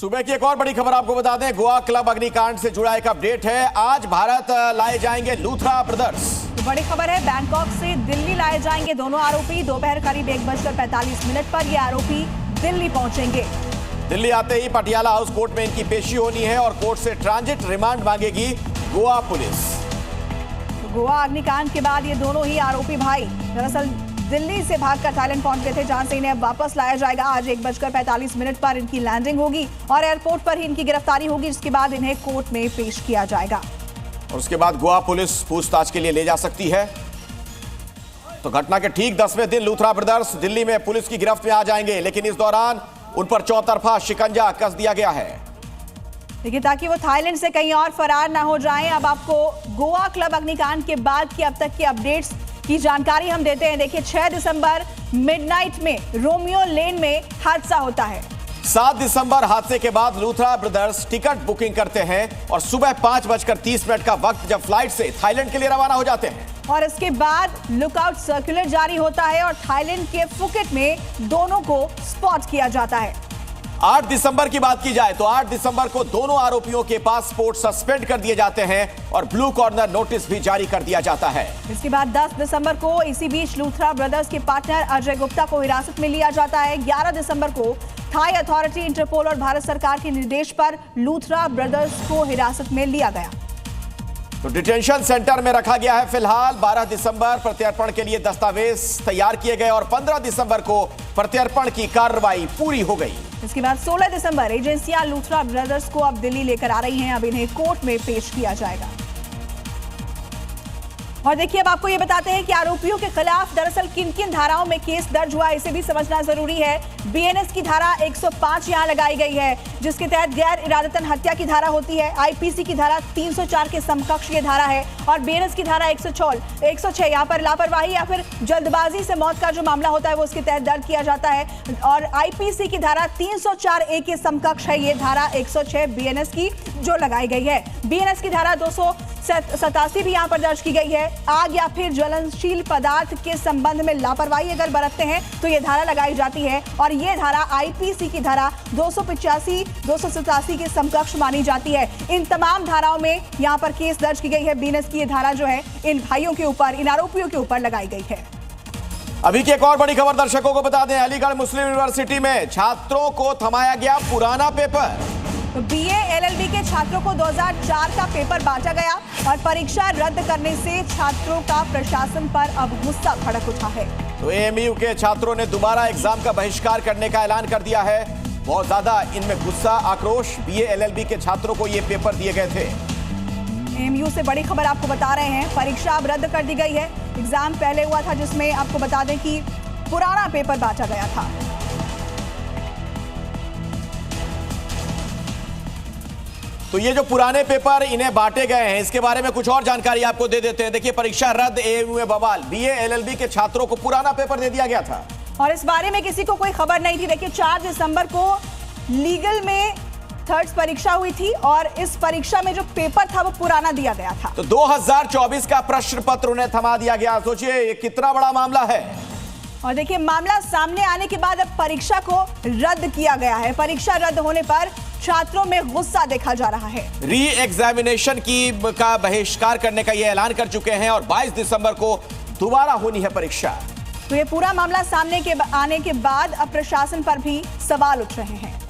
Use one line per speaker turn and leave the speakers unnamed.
सुबह की एक और बड़ी खबर आपको बता दें, गोवा क्लब अग्निकांड से जुड़ा एक अपडेट है। आज भारत लाए जाएंगे लूथरा ब्रदर्स।
तो बड़ी खबर है, बैंकॉक से दिल्ली लाए जाएंगे दोनों आरोपी। दोपहर करीब 1:45 पर ये आरोपी दिल्ली पहुंचेंगे।
दिल्ली आते ही पटियाला हाउस कोर्ट में इनकी पेशी होनी है और कोर्ट से ट्रांजिट रिमांड मांगेगी गोवा पुलिस।
तो गोवा अग्निकांड के बाद ये दोनों ही आरोपी भाई दरअसल दिल्ली से भागकर थाईलैंड पहुंच गए थे, जहां से इन्हें अब वापस लाया जाएगा। आज 1:45 पर इनकी लैंडिंग होगी और एयरपोर्ट पर ही इनकी गिरफ्तारी होगी, जिसके बाद इन्हें कोर्ट में पेश किया जाएगा
और उसके बाद गोवा पुलिस पूछताछ के लिए ले जा सकती है। तो घटना के ठीक 10वें दिन लूथरा ब्रदर्स दिल्ली में पुलिस की गिरफ्त में आ जाएंगे, लेकिन इस दौरान उन पर चौतरफा शिकंजा कस दिया गया है।
देखिए, ताकि वो थाईलैंड से कहीं और फरार ना हो जाएं। अब आपको गोवा क्लब अग्निकांड के बाद की अब तक की अपडेट्स की जानकारी हम देते हैं। देखिए, 6 दिसंबर मिडनाइट में रोमियो लेन में हादसा होता है।
7 दिसंबर हादसे के बाद लूथरा ब्रदर्स टिकट बुकिंग करते हैं और सुबह 5:30 का वक्त जब फ्लाइट से थाईलैंड के लिए रवाना हो जाते हैं।
और इसके बाद लुकआउट सर्कुलर जारी होता है और थाईलैंड के फुकेट में दोनों को स्पॉट किया जाता है।
8 दिसंबर की बात की जाए तो 8 दिसंबर को दोनों आरोपियों के पासपोर्ट सस्पेंड कर दिए जाते हैं और ब्लू कॉर्नर नोटिस भी जारी कर दिया जाता है।
इसके बाद 10 दिसंबर को इसी बीच लूथरा ब्रदर्स के पार्टनर अजय गुप्ता को हिरासत में लिया जाता है। 11 दिसंबर को थाई अथॉरिटी, इंटरपोल और भारत सरकार के निर्देश पर लूथरा ब्रदर्स को हिरासत में लिया गया।
तो डिटेंशन सेंटर में रखा गया है फिलहाल। 12 दिसंबर प्रत्यर्पण के लिए दस्तावेज तैयार किए गए और 15 दिसंबर को प्रत्यर्पण की कार्रवाई पूरी हो गई।
इसके बाद 16 दिसंबर एजेंसियां लूथरा ब्रदर्स को अब दिल्ली लेकर आ रही हैं। अब इन्हें कोर्ट में पेश किया जाएगा। और देखिए, अब आपको ये बताते हैं कि आरोपियों के खिलाफ दरअसल किन किन धाराओं में केस दर्ज हुआ है, इसे भी समझना जरूरी है। बीएनएस की धारा 105 यहां लगाई गई है, जिसके तहत गैर इरादतन हत्या की धारा होती है। आईपीसी की धारा 304 के समकक्ष ये धारा है और बीएनएस की धारा 106 यहाँ पर लापरवाही या फिर जल्दबाजी से मौत का जो मामला होता है वो उसके तहत दर्ज किया जाता है। और आईपीसी की धारा 304A के समकक्ष है ये धारा 106 बीएनएस की जो लगाई गई है। बीएनएस की धारा 287 भी यहाँ पर दर्ज की गई है। आग या फिर ज्वलनशील पदार्थ के संबंध में लापरवाही अगर बरतते हैं तो ये धारा लगाई जाती है और ये धारा आईपीसी की धारा 285, 287 के समकक्ष मानी जाती है। इन तमाम धाराओं में यहाँ पर केस दर्ज की गई है। बीएनएस की ये धारा जो है इन भाइयों के ऊपर, इन आरोपियों के ऊपर लगाई गई है।
अभी की एक और बड़ी खबर दर्शकों को बता दें, अलीगढ़ मुस्लिम यूनिवर्सिटी में छात्रों को थमाया गया पुराना पेपर।
तो बीए एलएलबी के छात्रों को 2004 का पेपर बांटा गया और परीक्षा रद्द करने से छात्रों का प्रशासन पर अब गुस्सा भड़क उठा है।
तो एएमयू के छात्रों ने दोबारा एग्जाम का बहिष्कार करने का ऐलान कर दिया है। बहुत ज्यादा इनमें गुस्सा, आक्रोश। बीए एलएलबी के छात्रों को ये पेपर दिए गए थे।
एएमयू से बड़ी खबर आपको बता रहे हैं, परीक्षा अब रद्द कर दी गई है। एग्जाम पहले हुआ था जिसमें आपको बता दें कि पुराना पेपर बांटा गया था।
तो ये जो पुराने पेपर इन्हें बांटे गए हैं, इसके बारे में कुछ और जानकारी आपको दे देते हैं। देखिए, परीक्षा रद्द, एएमयू में बवाल। बीए एलएलबी के छात्रों को पुराना पेपर दे दिया गया था
और इस बारे में किसी को कोई खबर नहीं थी। देखिए, 4 दिसंबर को लीगल में थर्ड परीक्षा हुई थी और इस परीक्षा में जो पेपर था वो पुराना दिया गया था।
तो 2024 का प्रश्न पत्र उन्हें थमा दिया गया। सोचिए ये कितना बड़ा मामला है।
और देखिए, मामला सामने आने के बाद अब परीक्षा को रद्द किया गया है। परीक्षा रद्द होने पर छात्रों में गुस्सा देखा जा रहा है।
री एग्जामिनेशन का बहिष्कार करने का ये ऐलान कर चुके हैं और 22 दिसंबर को दोबारा होनी है परीक्षा।
तो ये पूरा मामला सामने आने के बाद अब प्रशासन पर भी सवाल उठ रहे हैं।